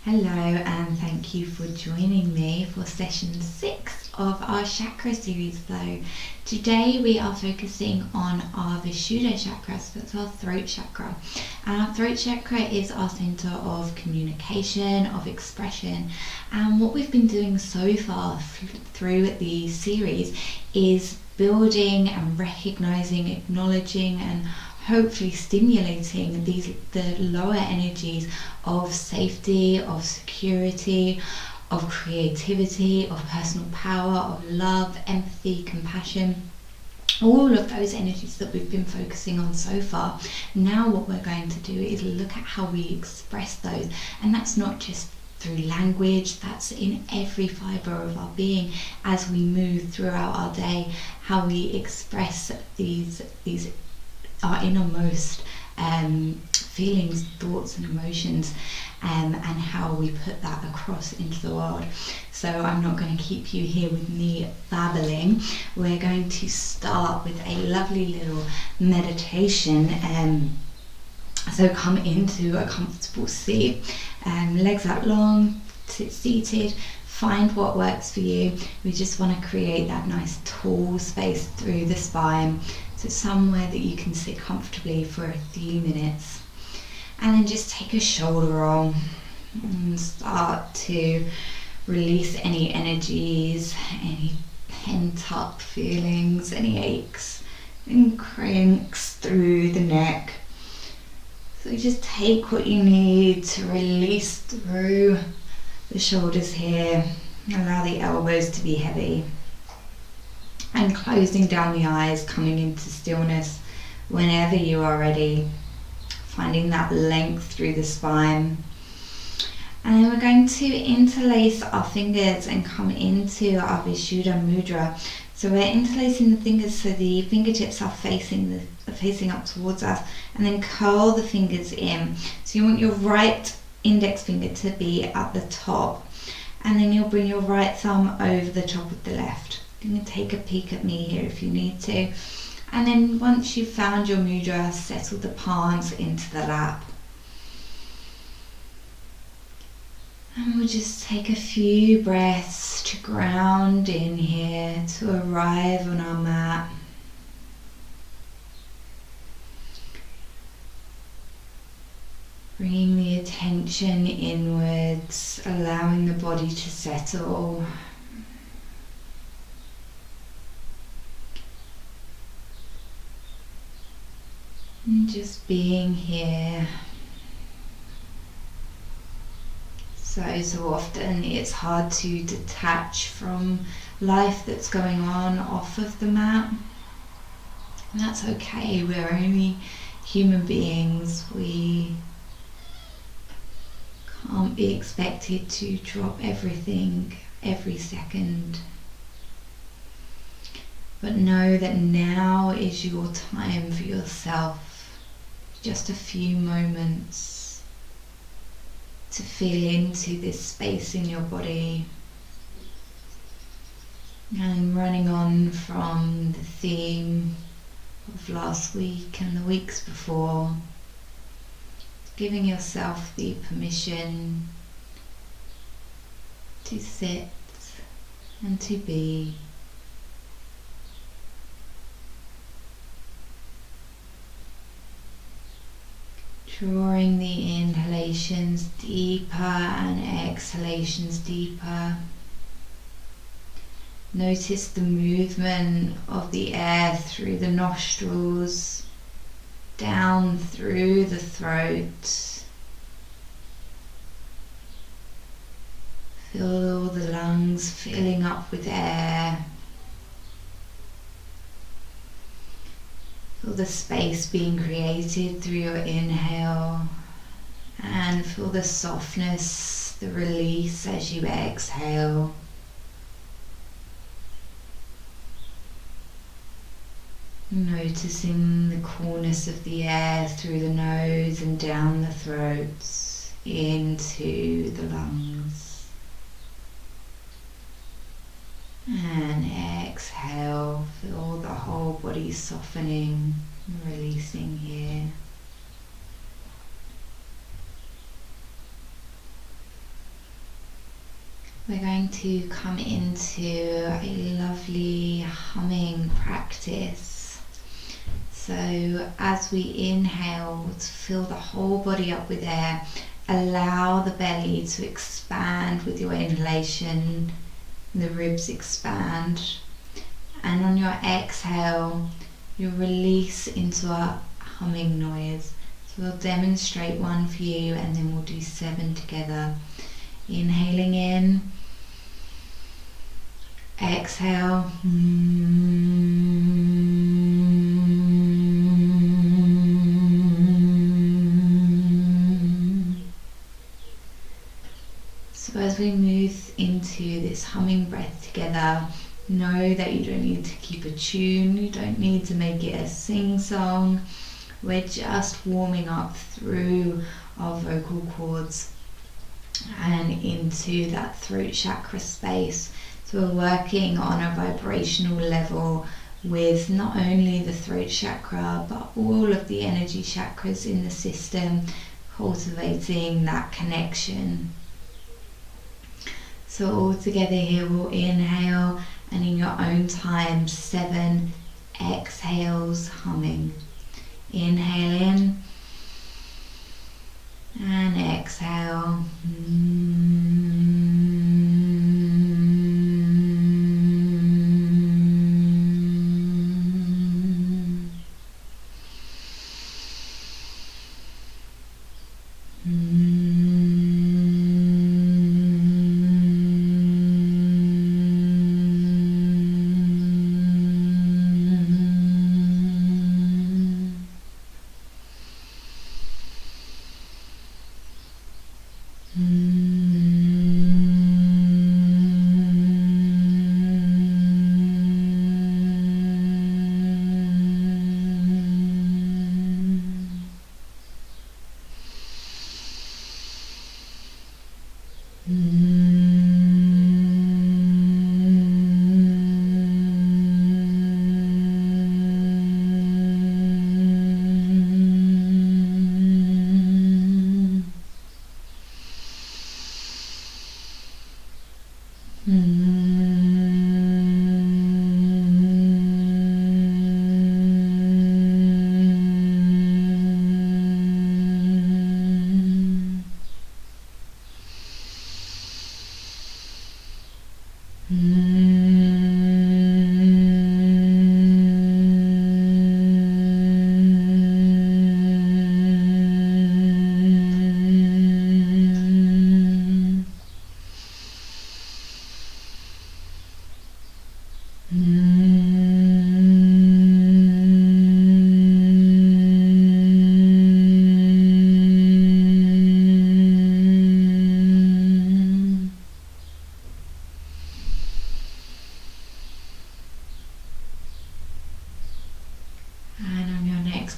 Hello, and thank you for joining me for session 6 of our chakra series flow. Today we are focusing on our Vishuddha chakra, so that's our throat chakra. And our throat chakra is our center of communication, of expression, and what we've been doing so far through the series is building and recognizing, acknowledging, and hopefully stimulating the lower energies of safety, of security, of creativity, of personal power, of love, empathy, compassion, all of those energies that we've been focusing on so far. Now what we're going to do is look at how we express those, and that's not just through language, that's in every fibre of our being as we move throughout our day, how we express these our innermost feelings, thoughts and emotions, and how we put that across into the world. So I'm not going to keep you here with me babbling. We're going to start with a lovely little meditation. So come into a comfortable seat, legs out long, sit seated. Find what works for you. We just want to create that nice tall space through the spine, so somewhere that you can sit comfortably for a few minutes. And then just take a shoulder roll and start to release any energies, any pent up feelings, any aches and cranks through the neck. So just take what you need to release through the shoulders here. Allow the elbows to be heavy. And closing down the eyes, coming into stillness whenever you are ready. Finding that length through the spine. And then we're going to interlace our fingers and come into our Vishuddha mudra. So we're interlacing the fingers so the fingertips are facing up towards us, and then curl the fingers in. So you want your right index finger to be at the top, and then you'll bring your right thumb over the top of the left. You can take a peek at me here if you need to. And then once you've found your mudra, settle the palms into the lap. And we'll just take a few breaths to ground in here, to arrive on our mat. Bringing the attention inwards, allowing the body to settle. And just being here. So often it's hard to detach from life that's going on off of the mat. And that's okay, we're only human beings. We can't be expected to drop everything every second. But know that now is your time for yourself. Just a few moments to feel into this space in your body. And running on from the theme of last week and the weeks before, giving yourself the permission to sit and to be. Drawing the inhalations deeper and exhalations deeper. Notice the movement of the air through the nostrils, down through the throat. Feel the lungs filling up with air. Feel the space being created through your inhale, and feel the softness, the release as you exhale. Noticing the coolness of the air through the nose and down the throat into the lungs. And exhale, feel the whole body softening and releasing here. we're going to come into a lovely humming practice. So as we inhale, to fill the whole body up with air, allow the belly to expand with your inhalation, the ribs expand, and on your exhale, you release into a humming noise. So we'll demonstrate one for you and then we'll do 7 together. Inhaling in, exhale, so as we move into this humming breath together, know that you don't need to keep a tune, you don't need to make it a sing-song. We're just warming up through our vocal cords and into that throat chakra space. So we're working on a vibrational level with not only the throat chakra but all of the energy chakras in the system, cultivating that connection. So all together here we'll inhale, and in your own time 7 exhales humming. Inhale in and exhale.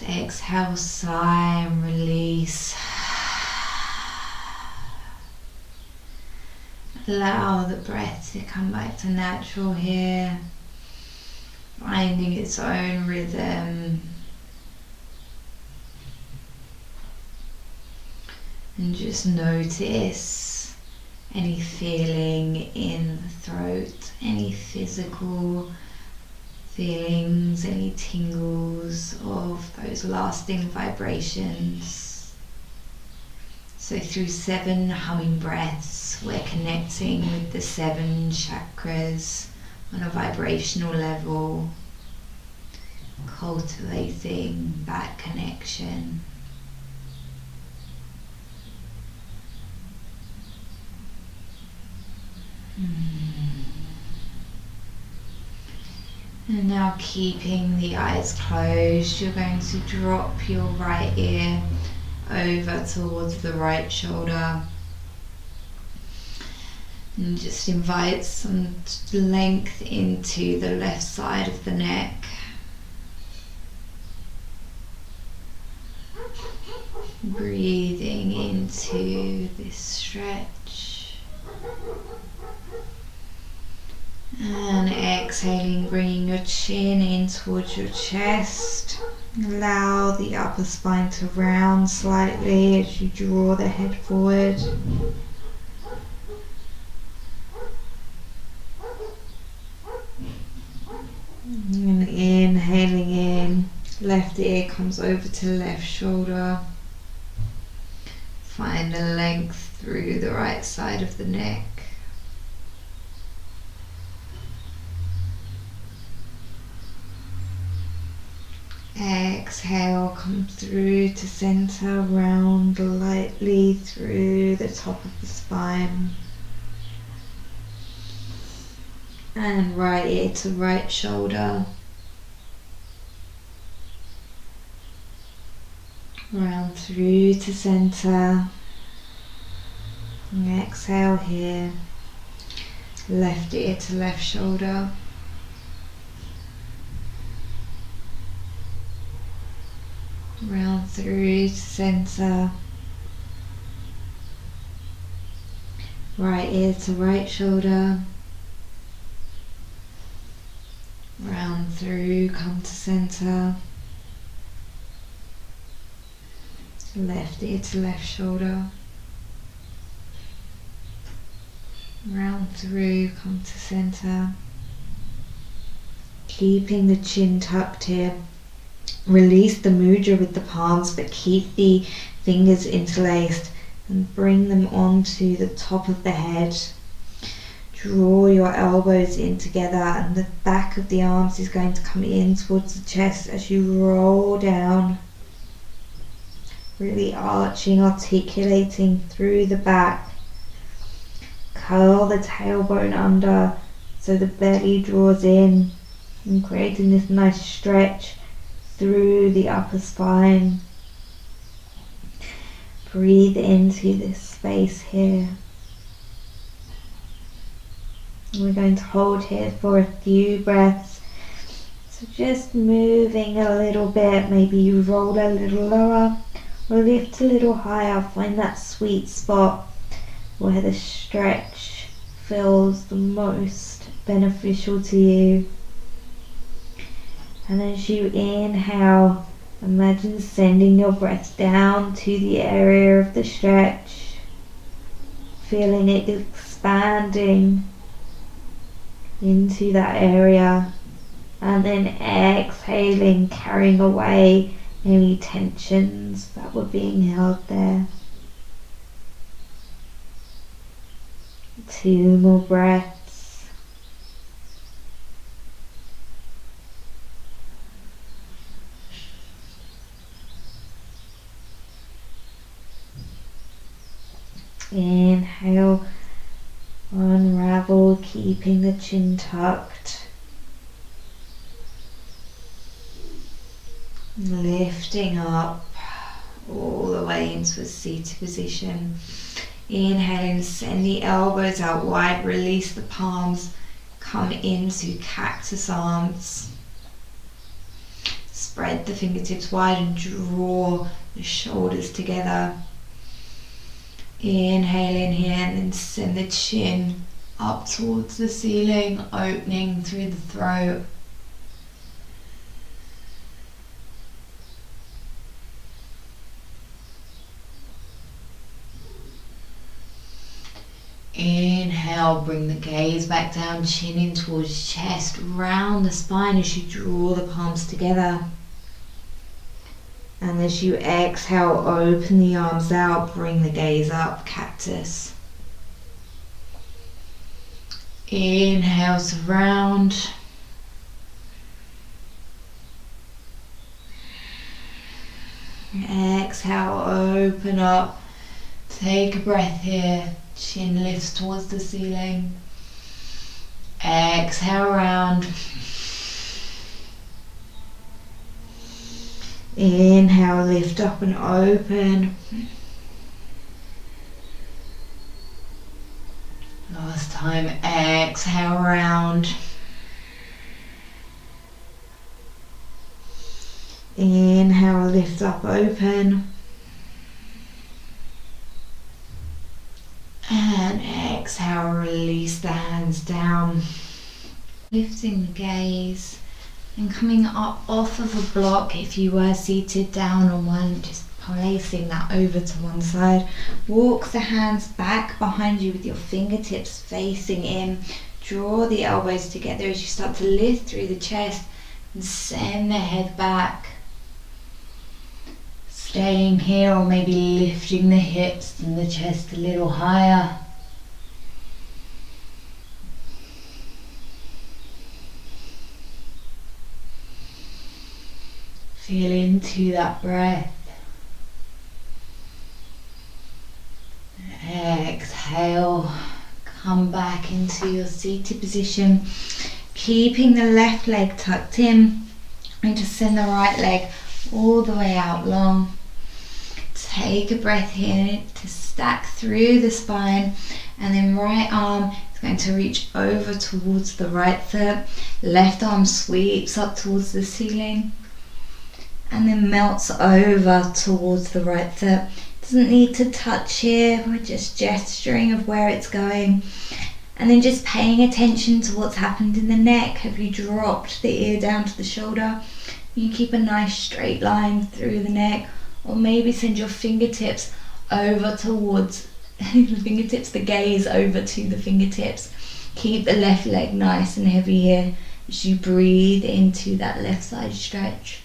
Exhale, sigh and release. Allow the breath to come back to natural here, finding its own rhythm. And just notice any feeling in the throat, any physical feelings, any tingles of those lasting vibrations. So through 7 humming breaths, we're connecting with the 7 chakras on a vibrational level, cultivating that connection. And now, keeping the eyes closed, you're going to drop your right ear over towards the right shoulder and just invite some length into the left side of the neck. Breathing into this stretch and exhaling, bringing your chin in towards your chest. Allow the upper spine to round slightly as you draw the head forward. Left ear comes over to left shoulder. Find the length through the right side of the neck. Exhale, come through to center, round lightly through the top of the spine. And right ear to right shoulder. Round through to center. And exhale here. Left ear to left shoulder. Round through to center. Right ear to right shoulder. Round through, come to center. Left ear to left shoulder. Round through, come to center. Keeping the chin tucked here. Release the mudra with the palms, but keep the fingers interlaced and bring them onto the top of the head. Draw your elbows in together, and the back of the arms is going to come in towards the chest as you roll down. Really arching, articulating through the back. Curl the tailbone under so the belly draws in, and creating this nice stretch through the upper spine. Breathe into this space here. We're going to hold here for a few breaths. So just moving a little bit, maybe you roll a little lower or lift a little higher. Find that sweet spot where the stretch feels the most beneficial to you. And as you inhale, imagine sending your breath down to the area of the stretch, feeling it expanding into that area, and then exhaling, carrying away any tensions that were being held there. 2 more breaths. Inhale, unravel, keeping the chin tucked. Lifting up all the way into a seated position. Inhaling, send the elbows out wide, release the palms, come into cactus arms. Spread the fingertips wide and draw the shoulders together. Inhale in here and then send the chin up towards the ceiling, opening through the throat. Inhale, bring the gaze back down, chin in towards chest, round the spine as you draw the palms together. And as you exhale, open the arms out, bring the gaze up, cactus. Inhale, surround. Exhale, open up. Take a breath here. Chin lifts towards the ceiling. Exhale, round. Inhale, lift up and open. Last time, exhale, round. Inhale, lift up, open. And exhale, release the hands down. Lifting the gaze and coming up off of a block. If you were seated down on one, just placing that over to one side. Walk the hands back behind you with your fingertips facing in. Draw the elbows together as you start to lift through the chest and send the head back. staying here, or maybe lifting the hips and the chest a little higher. Feel into that breath. Exhale, come back into your seated position, keeping the left leg tucked in, and just send the right leg all the way out long. Take a breath here to stack through the spine, and then right arm is going to reach over towards the right foot, left arm sweeps up towards the ceiling and then melts over towards the right foot. Doesn't need to touch here, we're just gesturing of where it's going, and then just paying attention to what's happened in the neck. Have you dropped the ear down to the shoulder? You keep a nice straight line through the neck, or maybe send your fingertips over towards the gaze over to the fingertips. Keep the left leg nice and heavy here as you breathe into that left side stretch.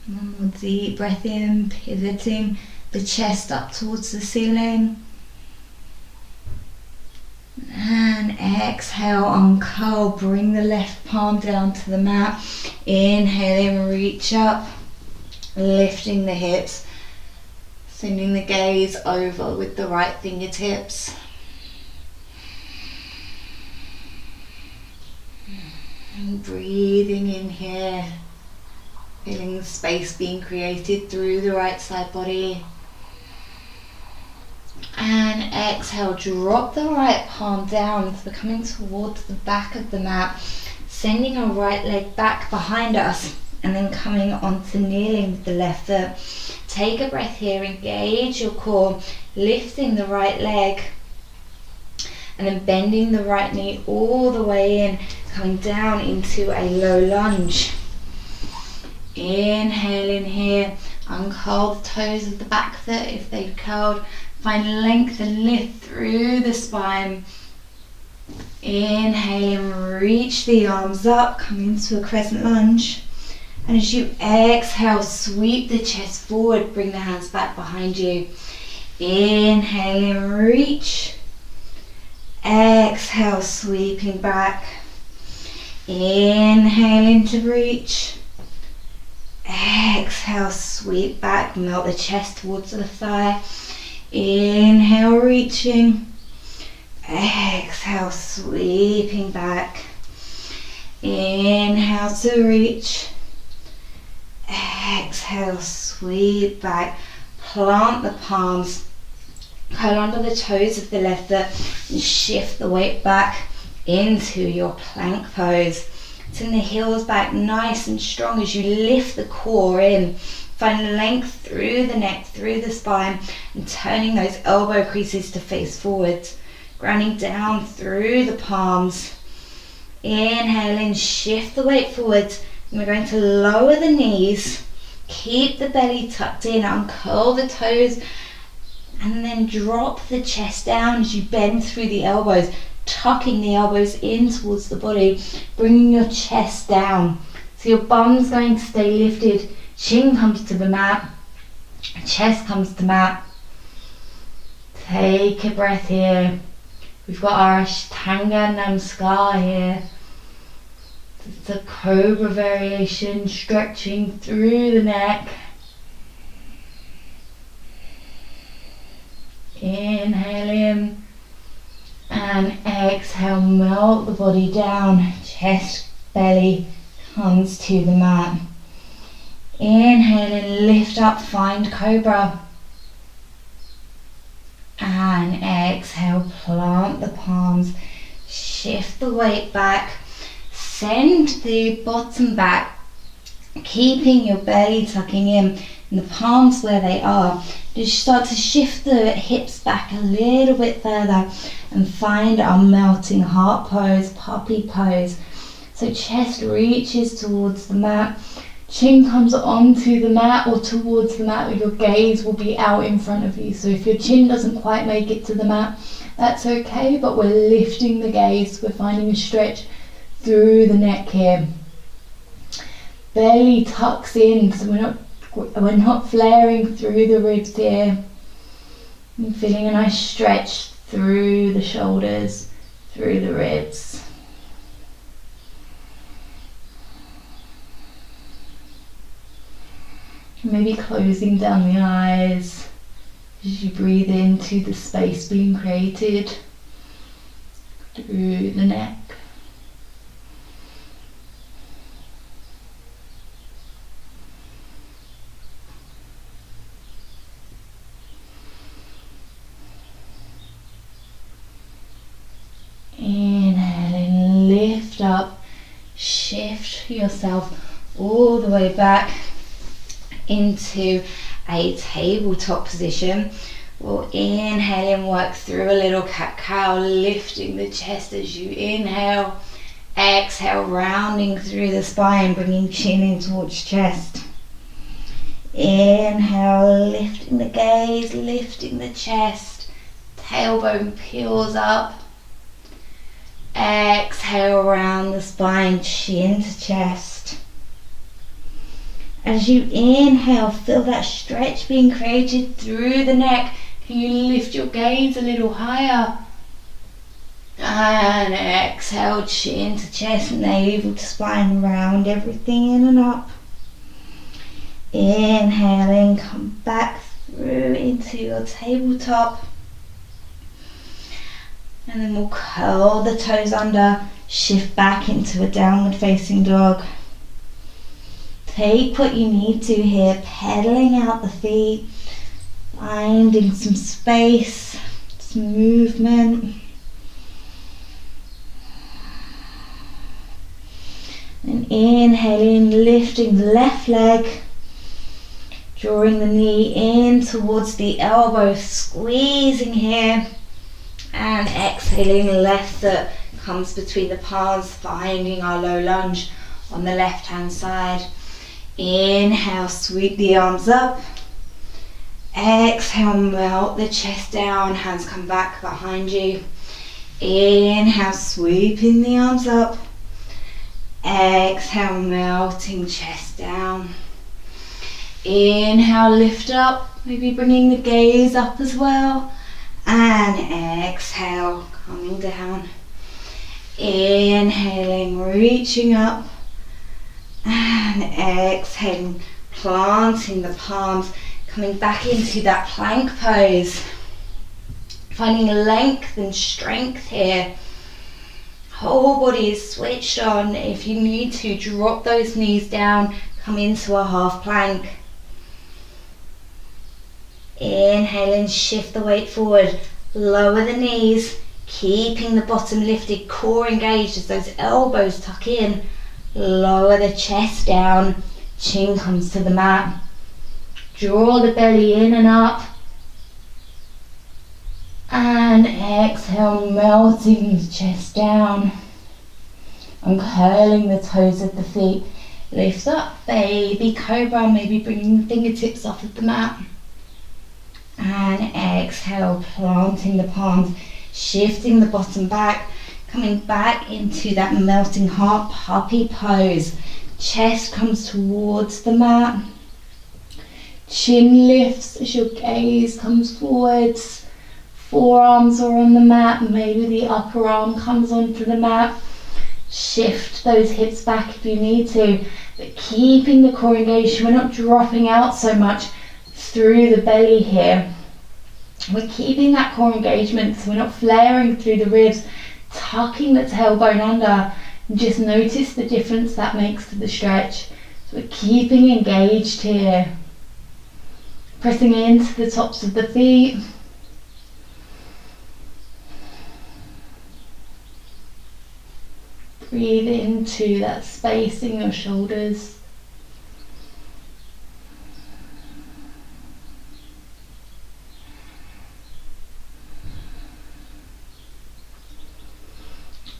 One more deep breath in, pivoting the chest up towards the ceiling. And exhale, uncurl, bring the left palm down to the mat. Inhale in, reach up, lifting the hips, sending the gaze over with the right fingertips. And breathing in here, feeling the space being created through the right side body. And exhale, drop the right palm down, so coming towards the back of the mat, sending our right leg back behind us, and then coming onto kneeling with the left foot. Take a breath here, engage your core, lifting the right leg, and then bending the right knee all the way in, coming down into a low lunge. Inhale in here, uncurl the toes of the back foot if they've curled. Find length and lift through the spine. Inhale and reach the arms up, come into a crescent lunge. And as you exhale, sweep the chest forward, bring the hands back behind you. Inhale and reach. Exhale, sweeping back. Inhale into reach. Exhale, sweep back, melt the chest towards the thigh. Inhale, reaching. Exhale, sweeping back. Inhale to reach. Exhale, sweep back. Plant the palms, curl under the toes of the left foot, and shift the weight back into your plank pose. Send the heels back nice and strong as you lift the core in. Find length through the neck, through the spine, and turning those elbow creases to face forwards. Grounding down through the palms. Inhale in, shift the weight forwards. And we're going to lower the knees. Keep the belly tucked in, uncurl the toes, and then drop the chest down as you bend through the elbows, tucking the elbows in towards the body, bringing your chest down. So your bum's going to stay lifted. Chin comes to the mat, chest comes to mat. Take a breath here. We've got our Ashtanga Namaskar here. It's a cobra variation, stretching through the neck. Inhale in and exhale, melt the body down, chest, belly comes to the mat. Inhale and lift up, find cobra. And exhale, plant the palms, shift the weight back, send the bottom back, keeping your belly tucking in and the palms where they are. Just start to shift the hips back a little bit further and find our melting heart pose, puppy pose. So chest reaches towards the mat, chin comes onto the mat or towards the mat, your gaze will be out in front of you. So if your chin doesn't quite make it to the mat, that's okay, but we're lifting the gaze, we're finding a stretch through the neck here. belly tucks in, so we're not flaring through the ribs here. And feeling a nice stretch through the shoulders, through the ribs. Maybe closing down the eyes as you breathe into the space being created through the neck. Inhaling, lift up, shift yourself all the way back into a tabletop position. We'll inhale and work through a little cat-cow, lifting the chest as you inhale. Exhale, rounding through the spine, bringing chin in towards chest. Inhale, lifting the gaze, lifting the chest. Tailbone peels up. Exhale, round the spine, chin to chest. As you inhale, feel that stretch being created through the neck. Can you lift your gaze a little higher? And exhale, chin to chest, navel to spine, round everything in and up. Inhaling, come back through into your tabletop. And then we'll curl the toes under, shift back into a downward facing dog. Take what you need to here, pedaling out the feet, finding some space, some movement. And inhaling, lifting the left leg, drawing the knee in towards the elbow, squeezing here. And exhaling, left foot comes between the palms, finding our low lunge on the left hand side. Inhale, sweep the arms up. Exhale, melt the chest down, hands come back behind you. Inhale, sweeping the arms up. Exhale, melting chest down. Inhale, lift up, maybe bringing the gaze up as well. And exhale, coming down. Inhaling, reaching up. And exhaling, planting the palms, coming back into that plank pose. Finding length and strength here. Whole body is switched on. If you need to, drop those knees down, come into a half plank. Inhaling, shift the weight forward, lower the knees, keeping the bottom lifted, core engaged as those elbows tuck in. Lower the chest down, chin comes to the mat. Draw the belly in and up. And exhale, melting the chest down. And curling the toes of the feet. Lift up, baby cobra, maybe bringing the fingertips off of the mat. And exhale, planting the palms, shifting the bottom back. Coming back into that melting heart puppy pose. Chest comes towards the mat. Chin lifts as your gaze comes forwards. Forearms are on the mat. Maybe the upper arm comes onto the mat. Shift those hips back if you need to. But keeping the core engaged. We're not dropping out so much through the belly here. We're keeping that core engagement so we're not flaring through the ribs. Tucking the tailbone under, and just notice the difference that makes to the stretch. So we're keeping engaged here. Pressing into the tops of the feet. Breathe into that space in your shoulders.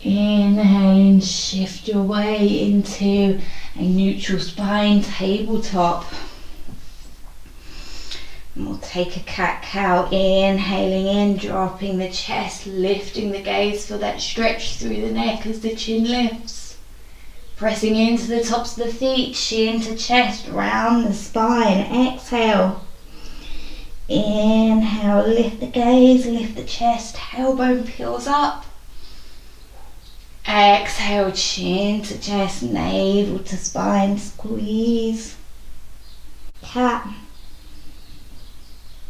Inhaling, shift your way into a neutral spine tabletop. And we'll take a cat-cow, inhaling in, dropping the chest, lifting the gaze for that stretch through the neck as the chin lifts. Pressing into the tops of the feet, chin to chest, round the spine. Exhale. Inhale, lift the gaze, lift the chest, tailbone peels up. Exhale, chin to chest, navel to spine, squeeze. Cat.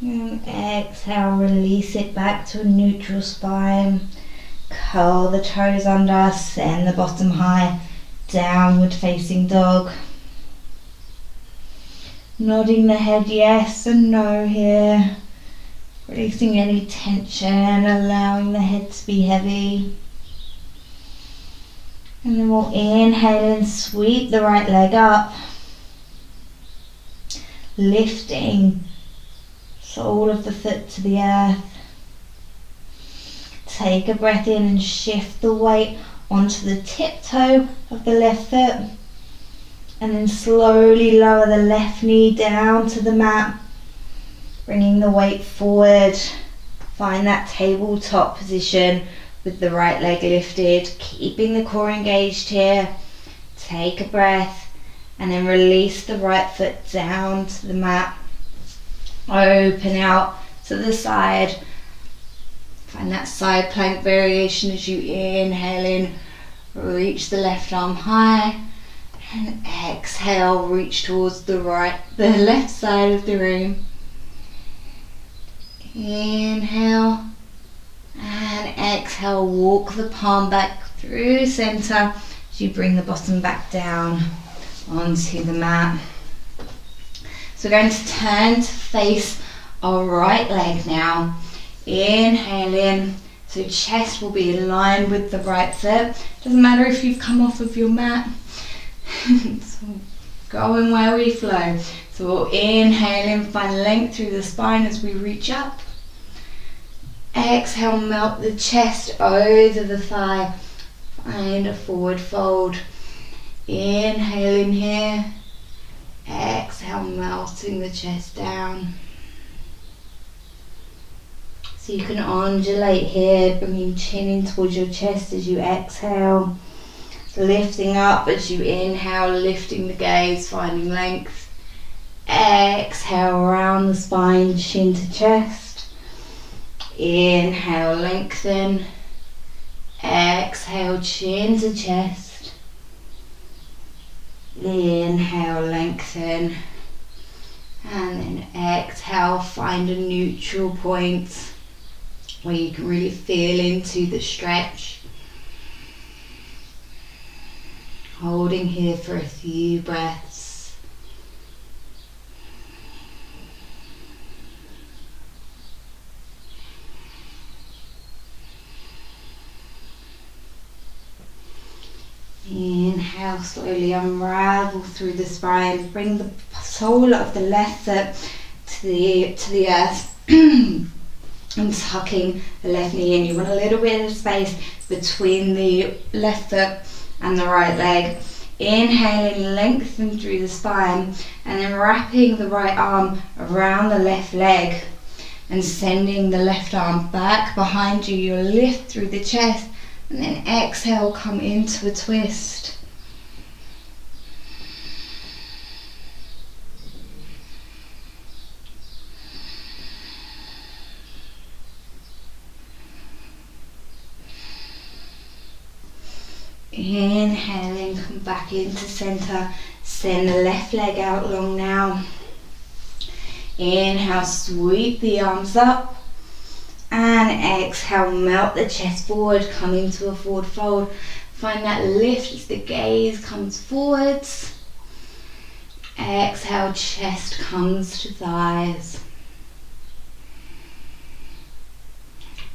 And exhale, release it back to a neutral spine. Curl the toes under, send the bottom high. Downward facing dog. Nodding the head yes and no here. Releasing any tension, allowing the head to be heavy. And then we'll inhale and sweep the right leg up. Lifting sole of the foot to the earth. Take a breath in and shift the weight onto the tiptoe of the left foot, and then slowly lower the left knee down to the mat, bringing the weight forward. Find that tabletop position with the right leg lifted, keeping the core engaged here. Take a breath and then release the right foot down to the mat. Open out to the side. Find that side plank variation as you inhale in, reach the left arm high, and exhale, reach towards the left side of the room. Inhale and exhale, walk the palm back through center as you bring the bottom back down onto the mat. So we're going to turn to face our right leg now. Inhale in, so chest will be in line with the right foot. Doesn't matter if you've come off of your mat. So going where we flow. So we'll inhale in, find length through the spine as we reach up. Exhale, melt the chest over the thigh. Find a forward fold. Inhale in here. Exhale, melting the chest down. So you can undulate here, bringing chin in towards your chest as you exhale. Lifting up as you inhale, lifting the gaze, finding length. Exhale, round the spine, chin to chest. Inhale, lengthen. Exhale, chin to chest. Inhale, lengthen. And then exhale, find a neutral point where you can really feel into the stretch. Holding here for a few breaths. Inhale, slowly unravel through the spine. Bring the sole of the left foot to the earth. And tucking the left knee in. You want a little bit of space between the left foot and the right leg. Inhaling, lengthen through the spine, and then wrapping the right arm around the left leg and sending the left arm back behind you. You'll lift through the chest, and then exhale, come into a twist. Inhaling, come back into center. Send the left leg out long now. Inhale, sweep the arms up. And exhale, melt the chest forward, come into a forward fold. Find that lift as the gaze comes forwards. Exhale, chest comes to thighs.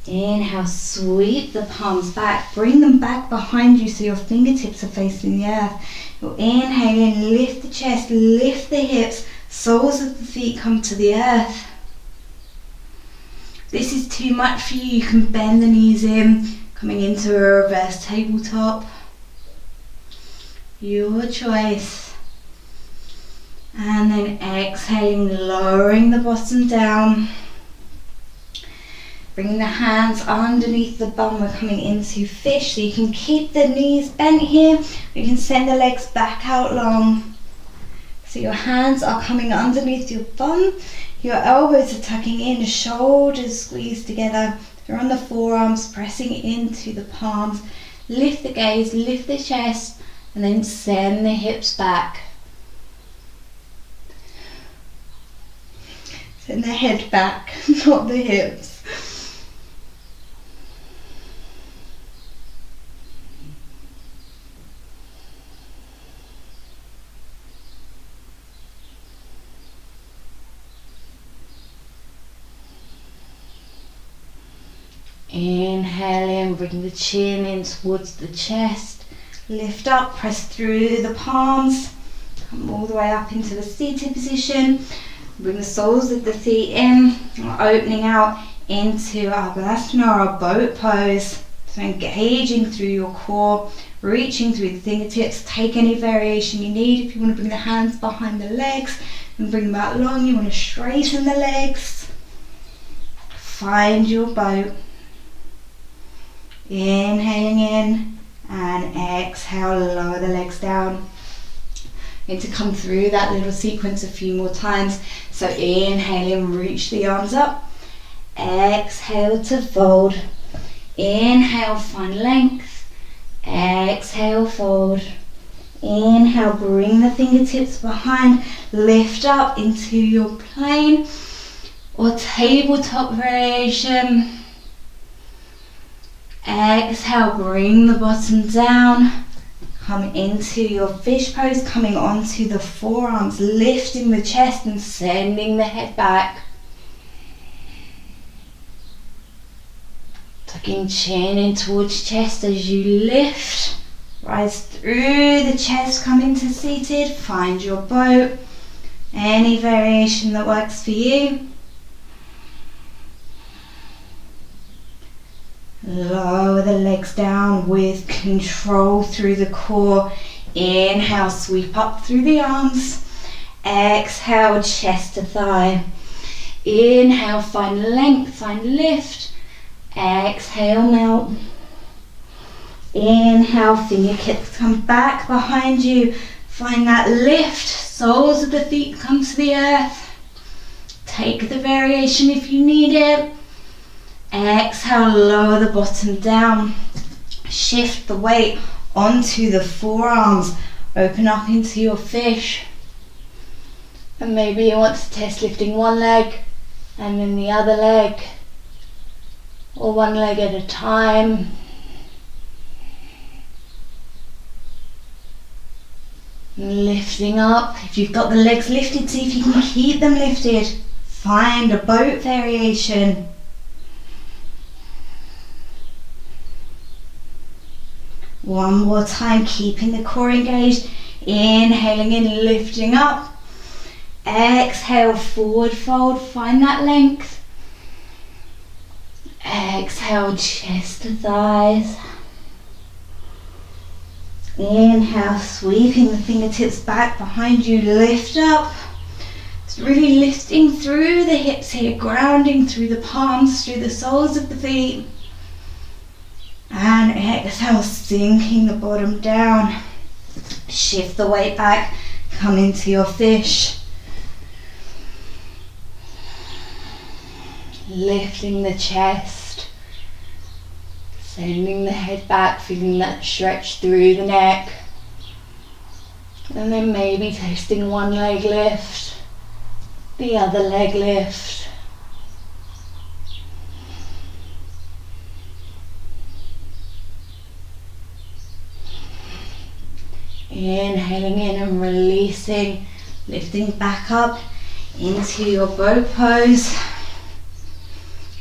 Inhale, sweep the palms back, bring them back behind you so your fingertips are facing the earth. You'll inhale in, lift the chest, lift the hips, soles of the feet come to the earth. If this is too much for you, you can bend the knees in, coming into a reverse tabletop. Your choice. And then exhaling, lowering the bottom down. Bring the hands underneath the bum. We're coming into fish, so you can keep the knees bent here. You can send the legs back out long. So your hands are coming underneath your bum. Your elbows are tucking in, shoulders squeezed together. You're on the forearms, pressing into the palms. Lift the gaze, lift the chest, and then send the hips back. Send the head back, not the hips. Inhale in, bring the chin in towards the chest. Lift up, press through the palms. Come all the way up into the seated position. Bring the soles of the feet in. We're opening out into our Vipassana, our boat pose. So engaging through your core, reaching through the fingertips. Take any variation you need. If you want to bring the hands behind the legs and bring them out long, you want to straighten the legs. Find your boat. Inhaling in and exhale, lower the legs down. Need to come through that little sequence a few more times. So inhale in, reach the arms up. Exhale to fold. Inhale, find length. Exhale, fold. Inhale, bring the fingertips behind. Lift up into your plane or tabletop variation. Exhale, bring the bottom down. Come into your fish pose, coming onto the forearms, lifting the chest and sending the head back. Tucking chin in towards chest as you lift. Rise through the chest, come into seated, find your boat. Any variation that works for you. Lower the legs down with control through the core. Inhale, sweep up through the arms. Exhale, chest to thigh. Inhale, find length, find lift. Exhale, melt. Inhale, fingertips come back behind you. Find that lift. Soles of the feet come to the earth. Take the variation if you need it. Exhale, lower the bottom down. Shift the weight onto the forearms. Open up into your fish. And maybe you want to test lifting one leg and then the other leg. Or one leg at a time. Lifting up. If you've got the legs lifted, see if you can keep them lifted. Find a boat variation. One more time, keeping the core engaged. Inhaling in, lifting up. Exhale, forward fold, find that length. Exhale, chest to thighs. Inhale, sweeping the fingertips back behind you, lift up. It's really lifting through the hips here, grounding through the palms, through the soles of the feet. And exhale, sinking the bottom down. Shift the weight back, come into your fish. Lifting the chest, sending the head back, feeling that stretch through the neck. And then maybe testing one leg lift, the other leg lift. Inhaling in and releasing, lifting back up into your boat pose.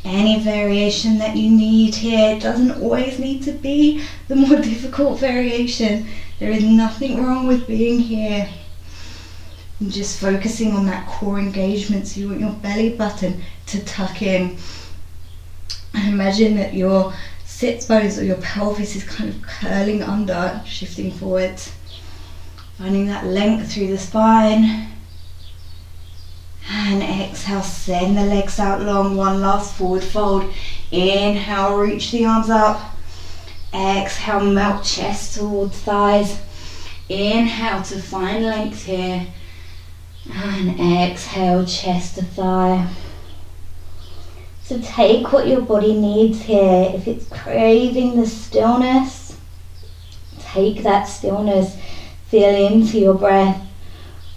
Any variation that you need here, it doesn't always need to be the more difficult variation. There is nothing wrong with being here. And just focusing on that core engagement, so you want your belly button to tuck in. And imagine that your sit bones or your pelvis is kind of curling under, shifting forward. Finding that length through the spine. And exhale, send the legs out long. One last forward fold. Inhale, reach the arms up. Exhale, melt chest towards thighs. Inhale to find length here. And exhale, chest to thigh. So take what your body needs here. If it's craving the stillness, take that stillness. Feel into your breath.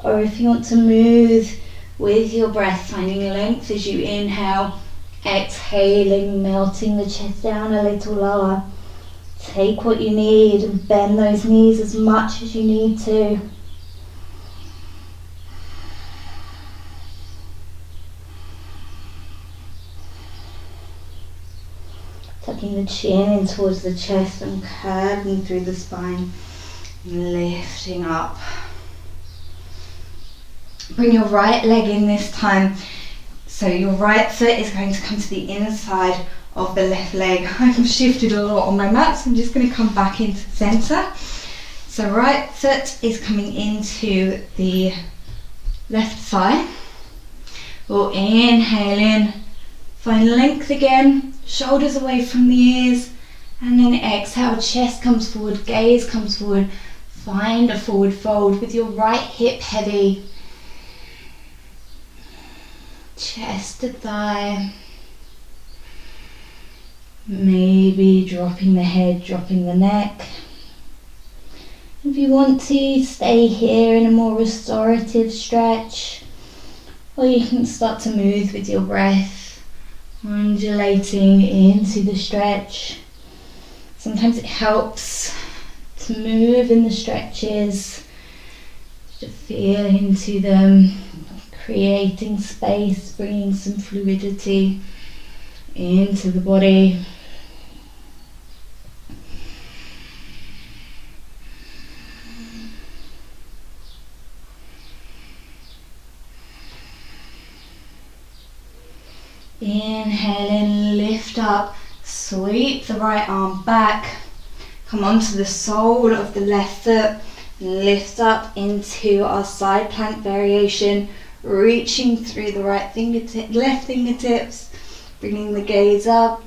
Or if you want to move with your breath, finding length as you inhale, exhaling, melting the chest down a little lower. Take what you need and bend those knees as much as you need to. Tucking the chin in towards the chest and curving through the spine. Lifting up. Bring your right leg in this time. So your right foot is going to come to the inside of the left leg. I've shifted a lot on my mat, so I'm just going to come back into the centre. So right foot is coming into the left thigh. We'll inhale in, find length again, shoulders away from the ears, and then exhale, chest comes forward, gaze comes forward. Find a forward fold with your right hip heavy. Chest to thigh. Maybe dropping the head, dropping the neck. If you want to, stay here in a more restorative stretch, or you can start to move with your breath, undulating into the stretch. Sometimes it helps to move in the stretches, to feel into them, creating space, bringing some fluidity into the body. Inhale in, lift up, sweep the right arm back, come onto the sole of the left foot, lift up into our side plank variation, reaching through the right fingertip, left fingertips, bringing the gaze up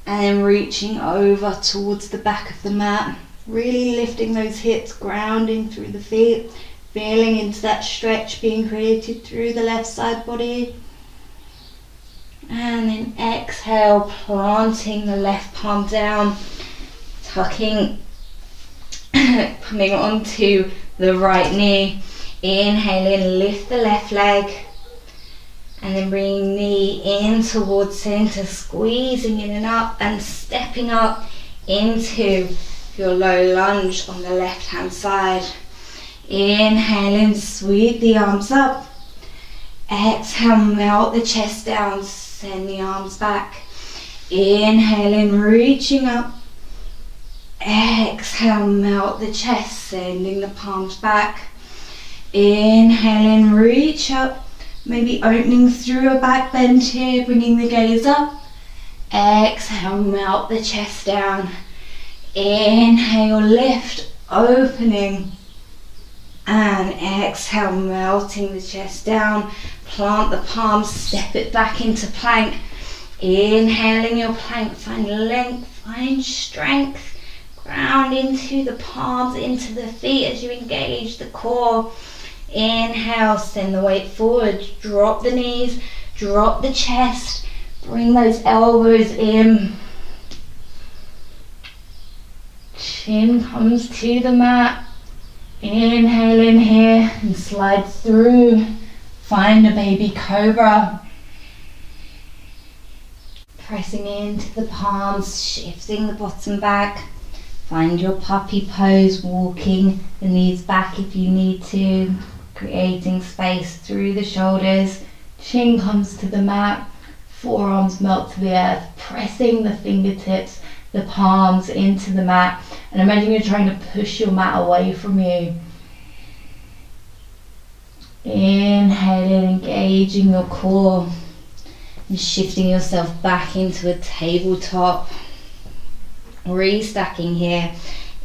and reaching over towards the back of the mat, really lifting those hips, grounding through the feet, feeling into that stretch being created through the left side body. And then exhale, planting the left palm down, tucking, coming onto the right knee. Inhale in, lift the left leg, and then bringing knee in towards center, squeezing in and up and stepping up into your low lunge on the left hand side. Inhale in, sweep the arms up. Exhale, melt the chest down, send the arms back. Inhale in, reaching up. Exhale, melt the chest, sending the palms back. Inhale in, reach up, maybe opening through a back bend here, bringing the gaze up. Exhale, melt the chest down. Inhale, lift, opening. And exhale, melting the chest down. Plant the palms, step it back into plank. Inhaling your plank, find length, find strength. Ground into the palms, into the feet as you engage the core. Inhale, send the weight forward, drop the knees, drop the chest, bring those elbows in. Chin comes to the mat. Inhale in here and slide through. Find a baby cobra. Pressing into the palms, shifting the bottom back. Find your puppy pose, walking the knees back if you need to. Creating space through the shoulders. Chin comes to the mat. Forearms melt to the earth. Pressing the fingertips, the palms into the mat. And imagine you're trying to push your mat away from you. Inhaling, engaging your core. And shifting yourself back into a tabletop. Restacking here.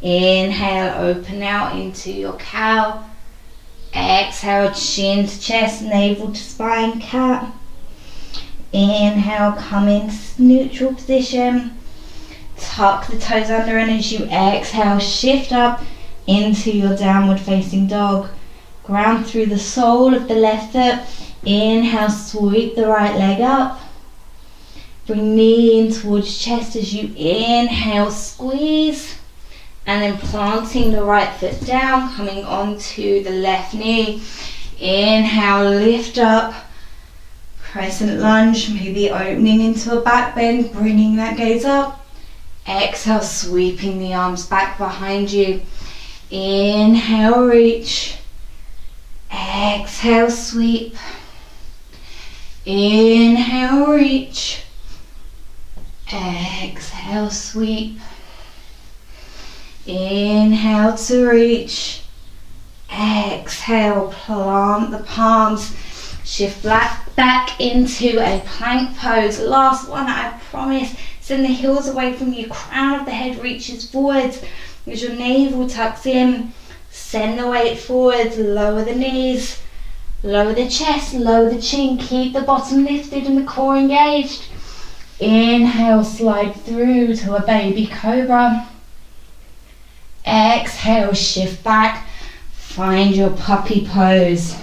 Inhale, open out into your cow. Exhale, chin to chest, navel to spine, cat. Inhale, come into neutral position. Tuck the toes under, and as you exhale, shift up into your downward facing dog. Ground through the sole of the left foot. Inhale, sweep the right leg up. Bring knee in towards chest as you inhale, squeeze. And then planting the right foot down, coming onto the left knee. Inhale, lift up. Crescent lunge, maybe opening into a back bend, bringing that gaze up. Exhale, sweeping the arms back behind you. Inhale, reach. Exhale, sweep. Inhale, reach. Exhale, sweep. Inhale to reach. Exhale, plant the palms. Shift back into a plank pose. Last one, I promise. Send the heels away from you. Crown of the head reaches forwards as your navel tucks in. Send the weight forwards. Lower the knees. Lower the chest. Lower the chin. Keep the bottom lifted and the core engaged. Inhale, slide through to a baby cobra. Exhale, shift back. Find your puppy pose.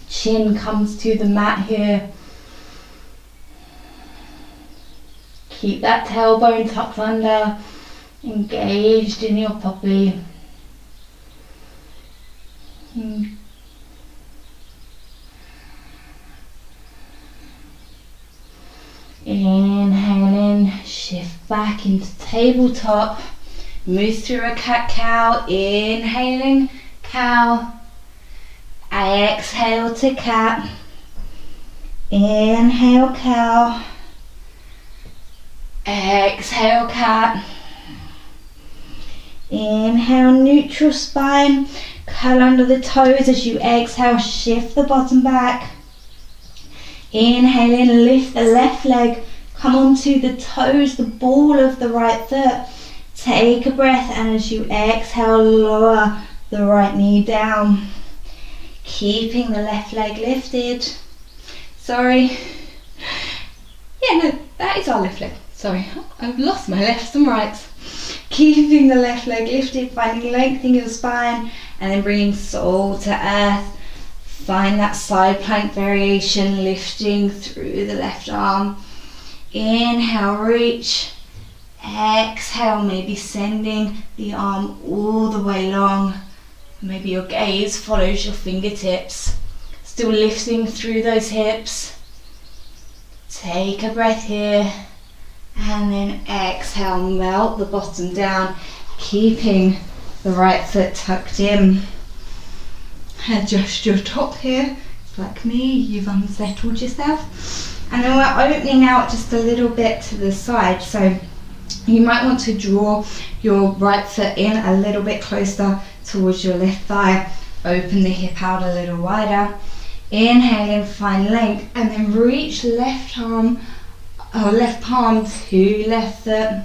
Chin comes to the mat here. Keep that tailbone tucked under, engaged in your puppy. Inhale in, shift back into tabletop. Move through a cat-cow. Inhaling, cow. Exhale to cat. Inhale, cow. Exhale, cat. Inhale, neutral spine. Curl under the toes as you exhale. Shift the bottom back. Inhale in, lift the left leg. Come onto the toes, the ball of the right foot. Take a breath, and as you exhale, lower the right knee down. Keeping the left leg lifted. Sorry. Yeah, no, that is our left leg. Sorry, I've lost my lefts and rights. Keeping the left leg lifted, finding lengthening your spine, and then bringing soul to earth. Find that side plank variation, lifting through the left arm. Inhale, reach. Exhale, maybe sending the arm all the way long. Maybe your gaze follows your fingertips. Still lifting through those hips. Take a breath here. And then exhale, melt the bottom down, keeping the right foot tucked in. Adjust your top here. Like me, you've unsettled yourself. And then we're opening out just a little bit to the side. So you might want to draw your right foot in a little bit closer towards your left thigh. Open the hip out a little wider. Inhale and find length, and then reach left arm or left palm to left foot.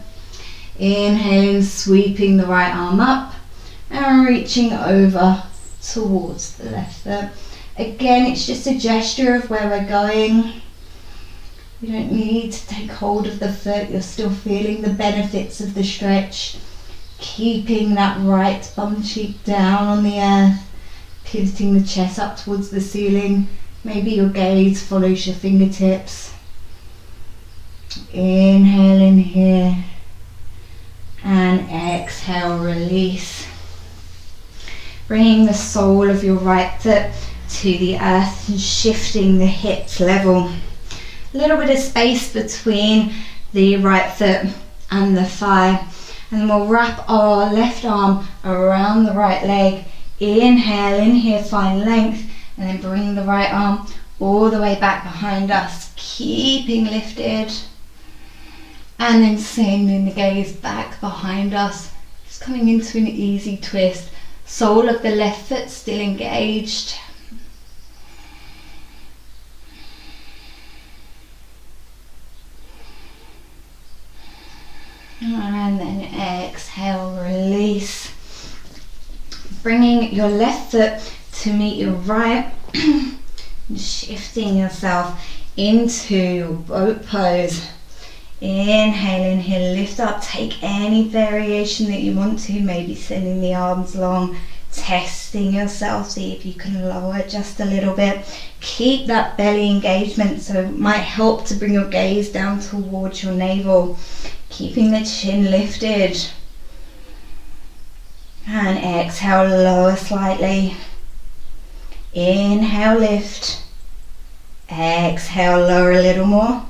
Inhaling, sweeping the right arm up and reaching over towards the left foot. Again, it's just a gesture of where we're going. You don't need to take hold of the foot. You're still feeling the benefits of the stretch. Keeping that right bum cheek down on the earth. Pivoting the chest up towards the ceiling. Maybe your gaze follows your fingertips. Inhale in here. And exhale, release. Bringing the sole of your right foot to the earth and shifting the hips level. A little bit of space between the right foot and the thigh. And then we'll wrap our left arm around the right leg. Inhale in here, find length, and then bring the right arm all the way back behind us, keeping lifted. And then sending the gaze back behind us, just coming into an easy twist. Sole of the left foot still engaged. And then exhale, release. Bringing your left foot to meet your right. Shifting yourself into boat pose. Inhaling here, lift up, take any variation that you want to, maybe sending the arms long, testing yourself, see if you can lower just a little bit. Keep that belly engagement, so it might help to bring your gaze down towards your navel, keeping the chin lifted. And exhale, lower slightly. Inhale, lift. Exhale, lower a little more.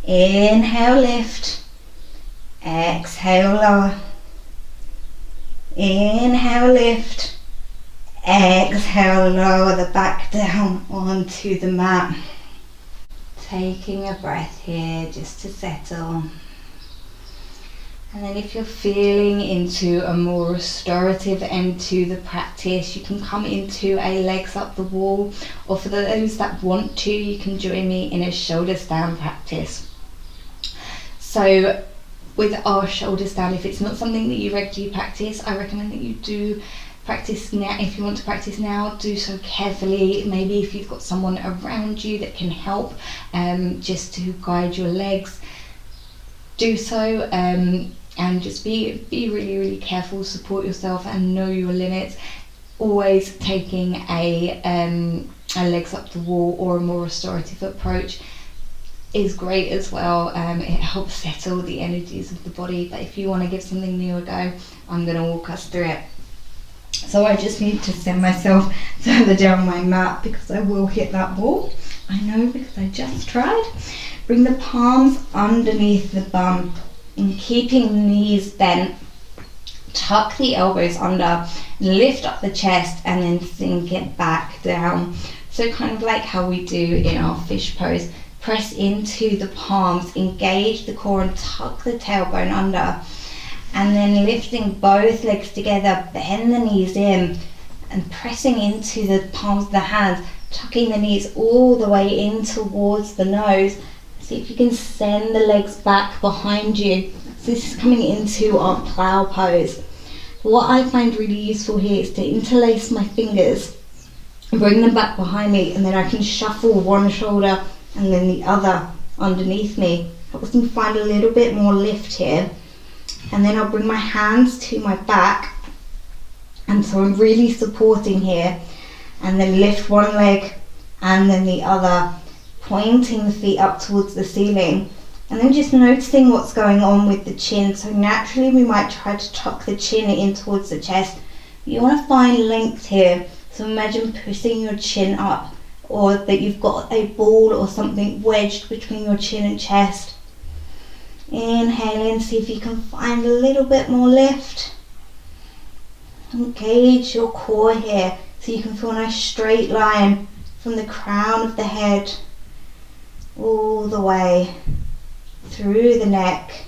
Inhale, lift. Exhale, lower. Inhale, lift. Exhale, lower the back down onto the mat. Taking a breath here just to settle. And then if you're feeling into a more restorative end to the practice, you can come into a legs up the wall, or for those that want to, you can join me in a shoulder stand practice. So with our shoulder stand, if it's not something that you regularly practice, I recommend that you do practice now. If you want to practice now, do so carefully. Maybe if you've got someone around you that can help just to guide your legs, do so. And just be really, really careful, support yourself and know your limits. Always taking a legs up the wall or a more restorative approach is great as well. It helps settle the energies of the body. But if you want to give something new a go, I'm going to walk us through it. So I just need to send myself further down my mat because I will hit that wall. I know, because I just tried. Bring the palms underneath the bum. And keeping the knees bent, tuck the elbows under, lift up the chest and then sink it back down. So kind of like how we do in our fish pose. Press into the palms, engage the core and tuck the tailbone under. And then lifting both legs together, bend the knees in and pressing into the palms of the hands, tucking the knees all the way in towards the nose. See if you can send the legs back behind you. So this is coming into our plow pose. What I find really useful here is to interlace my fingers and bring them back behind me, and then I can shuffle one shoulder and then the other underneath me. Helps me find a little bit more lift here. And then I'll bring my hands to my back, and so I'm really supporting here, and then lift one leg and then the other, pointing the feet up towards the ceiling, and then just noticing what's going on with the chin. So naturally we might try to tuck the chin in towards the chest. You want to find length here, so imagine pushing your chin up, or that you've got a ball or something wedged between your chin and chest. Inhale in, see if you can find a little bit more lift. Engage your core here so you can feel a nice straight line from the crown of the head all the way through the neck,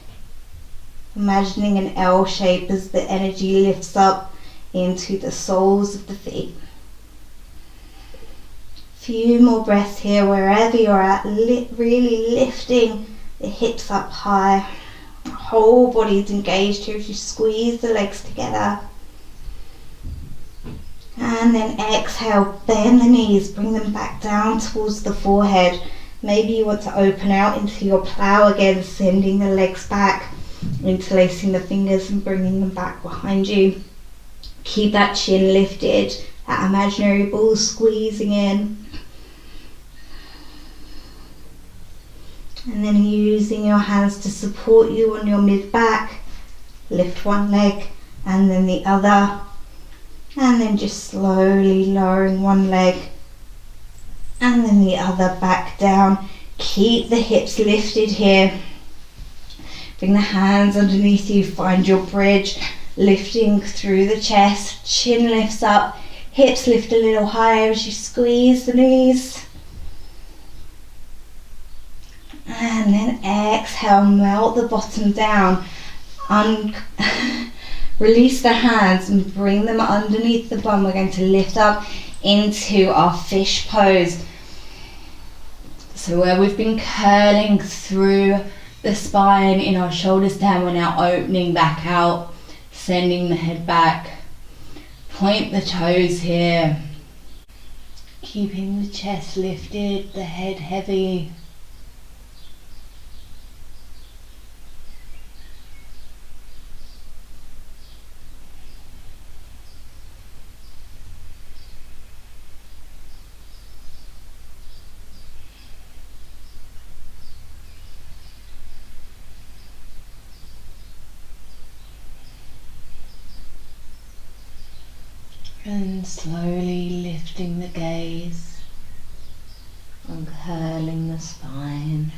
imagining an L shape as the energy lifts up into the soles of the feet. Few more breaths here wherever you're at, really lifting the hips up high. The whole body's engaged here as you squeeze the legs together. And then exhale, bend the knees, bring them back down towards the forehead. Maybe you want to open out into your plow again, sending the legs back, interlacing the fingers and bringing them back behind you. Keep that chin lifted, that imaginary ball squeezing in. And then using your hands to support you on your mid-back, lift one leg and then the other, and then just slowly lowering one leg and then the other back down. Keep the hips lifted here. Bring the hands underneath you, find your bridge, lifting through the chest, chin lifts up, hips lift a little higher as you squeeze the knees. And then exhale, melt the bottom down. Release the hands and bring them underneath the bum. We're going to lift up into our fish pose. So where we've been curling through the spine in our shoulder stand, we're now opening back out, sending the head back, point the toes here, keeping the chest lifted, the head heavy. And slowly lifting the gaze and curling the spine.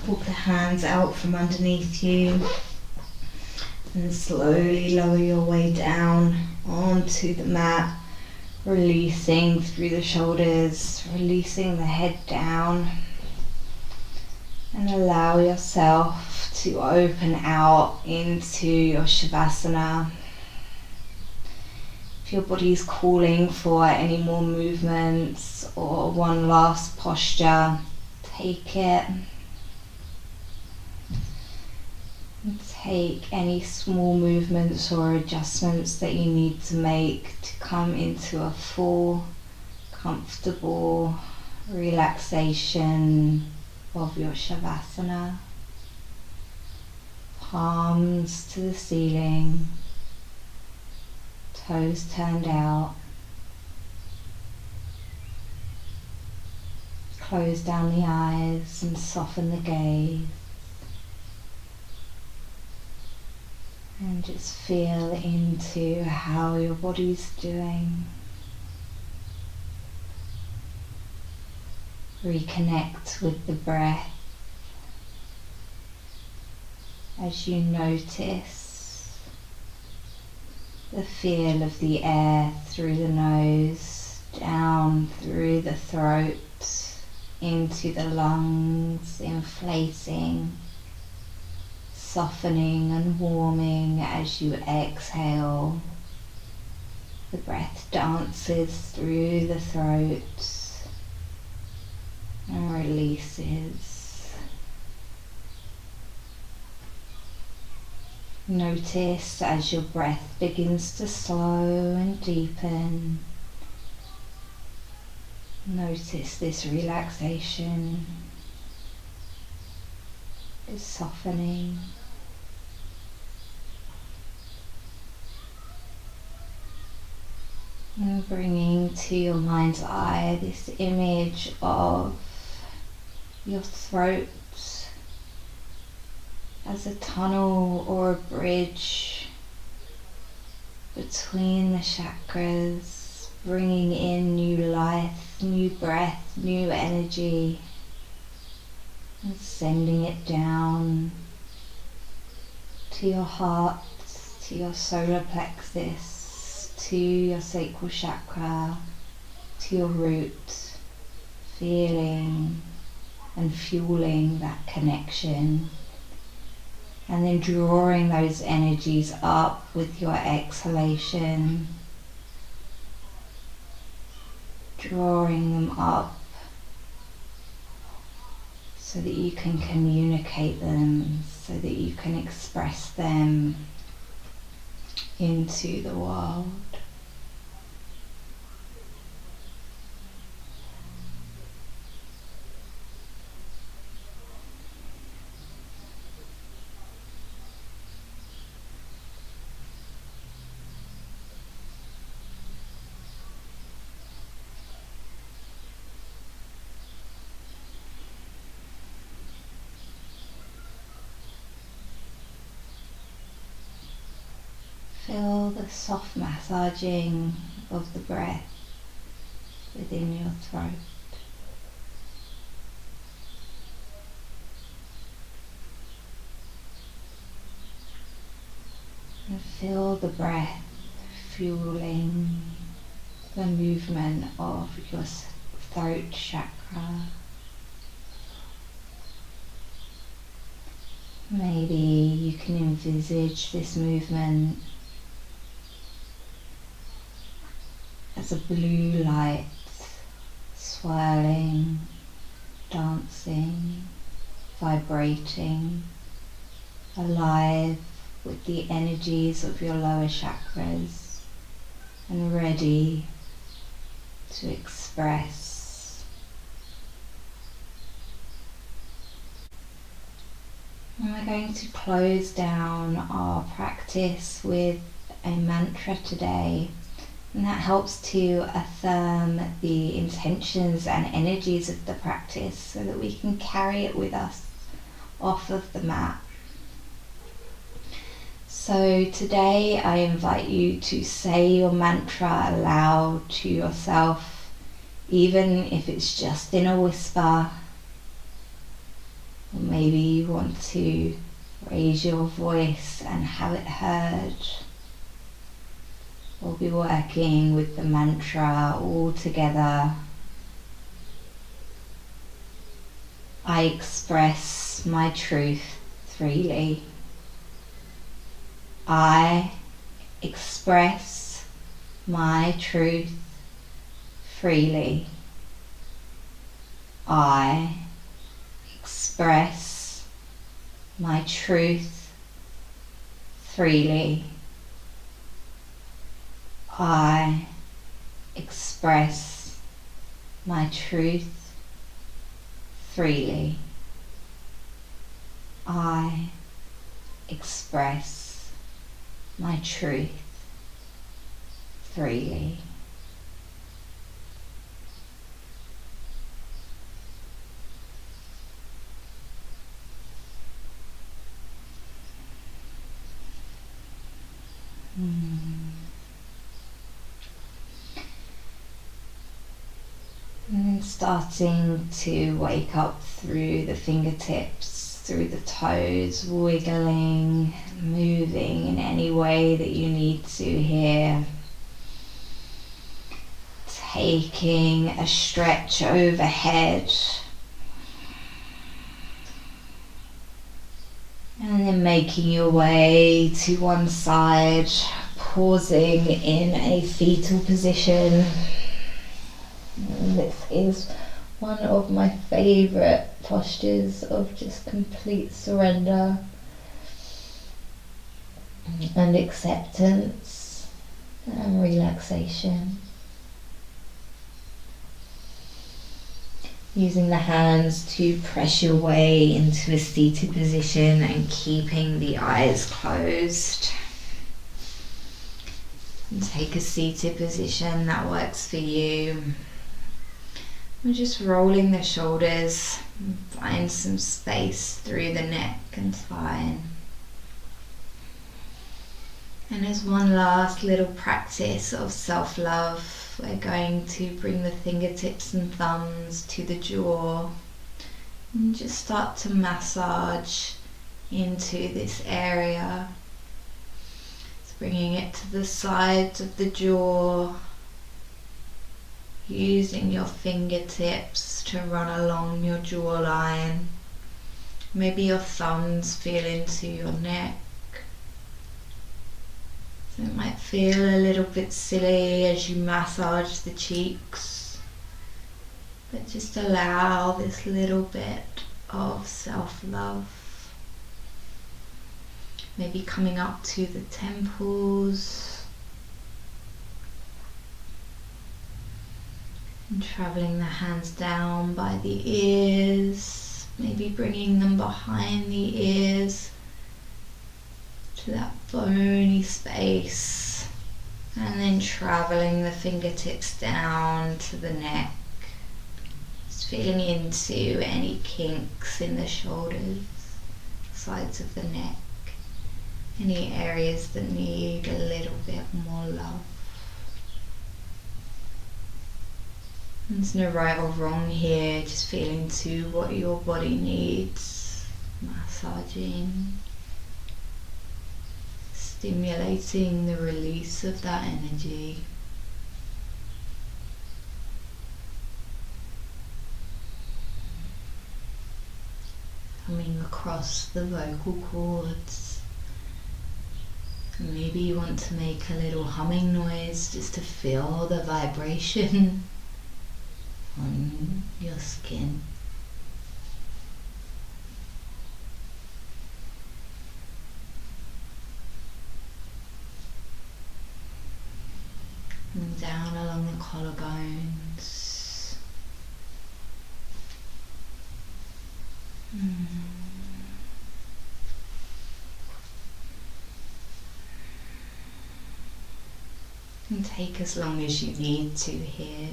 Walk the hands out from underneath you and slowly lower your way down onto the mat, releasing through the shoulders, releasing the head down, and allow yourself to open out into your Shavasana. If your body's calling for any more movements or one last posture, take it. And take any small movements or adjustments that you need to make to come into a full, comfortable relaxation of your Shavasana. Palms to the ceiling. Toes turned out. Close down the eyes and soften the gaze. And just feel into how your body's doing. Reconnect with the breath as you notice the feel of the air through the nose, down through the throat, into the lungs, inflating, softening and warming as you exhale. The breath dances through the throat and releases. Notice as your breath begins to slow and deepen. Notice this relaxation, this softening. And bringing to your mind's eye this image of your throat as a tunnel or a bridge between the chakras, bringing in new life, new breath, new energy, and sending it down to your heart, to your solar plexus, to your sacral chakra, to your root, feeling and fueling that connection. And then drawing those energies up with your exhalation. Drawing them up so that you can communicate them, so that you can express them into the world. Feel the soft massaging of the breath within your throat. And feel the breath fueling the movement of your throat chakra. Maybe you can envisage this movement as a blue light swirling, dancing, vibrating, alive with the energies of your lower chakras, and ready to express. And we're going to close down our practice with a mantra today, and that helps to affirm the intentions and energies of the practice so that we can carry it with us off of the mat. So today I invite you to say your mantra aloud to yourself, even if it's just in a whisper, or maybe you want to raise your voice and have it heard. We'll be working with the mantra all together. I express my truth freely. I express my truth freely. I express my truth freely. I express my truth freely. I express my truth freely. And then starting to wake up through the fingertips, through the toes, wiggling, moving in any way that you need to here. Taking a stretch overhead. And then making your way to one side, pausing in a fetal position. And this is one of my favourite postures of just complete surrender and acceptance and relaxation. Using the hands to press your way into a seated position and keeping the eyes closed. And take a seated position that works for you. We're just rolling the shoulders, find some space through the neck and spine. And as one last little practice of self-love, we're going to bring the fingertips and thumbs to the jaw and just start to massage into this area. So bringing it to the sides of the jaw, using your fingertips to run along your jawline. Maybe your thumbs feel into your neck. So it might feel a little bit silly as you massage the cheeks, but just allow this little bit of self-love. Maybe coming up to the temples and traveling the hands down by the ears, maybe bringing them behind the ears to that bony space, and then traveling the fingertips down to the neck, just feeling into any kinks in the shoulders, sides of the neck, any areas that need a little bit more love. There's no right or wrong here, just feeling to what your body needs, massaging, stimulating the release of that energy. Coming across the vocal cords. And maybe you want to make a little humming noise just to feel the vibration on your skin. down along the collarbones. And take as long as you need to here.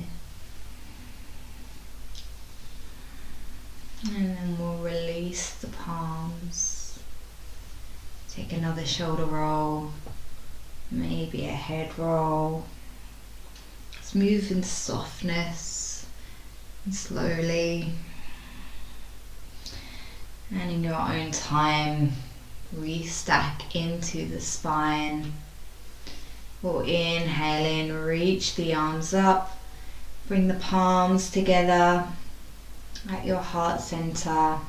And then we'll release the palms. Take another shoulder roll, maybe a head roll. Let's move in softness and slowly. And in your own time, restack into the spine. We'll inhale in, reach the arms up, bring the palms together at your heart center.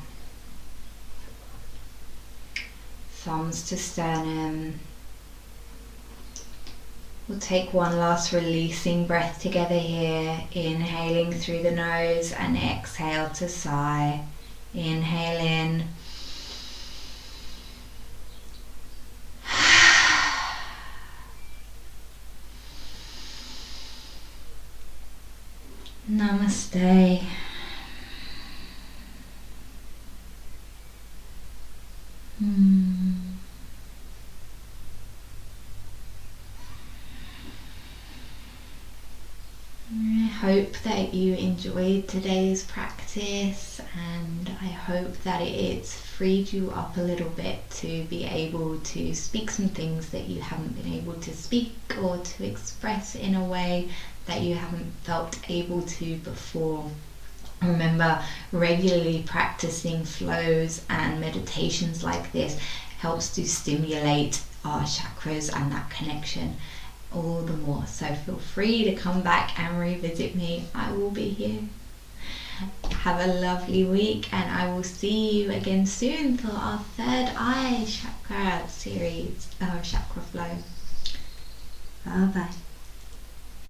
Thumbs to sternum. We'll take one last releasing breath together here, inhaling through the nose and exhale to sigh. Inhale in. Namaste. I hope that you enjoyed today's practice, and I hope that it's freed you up a little bit to be able to speak some things that you haven't been able to speak, or to express in a way that you haven't felt able to before. Remember, regularly practicing flows and meditations like this helps to stimulate our chakras and that connection all the more. So feel free to come back and revisit me. I will be here. Have a lovely week, and I will see you again soon for our third eye chakra series, our chakra flow. Bye bye.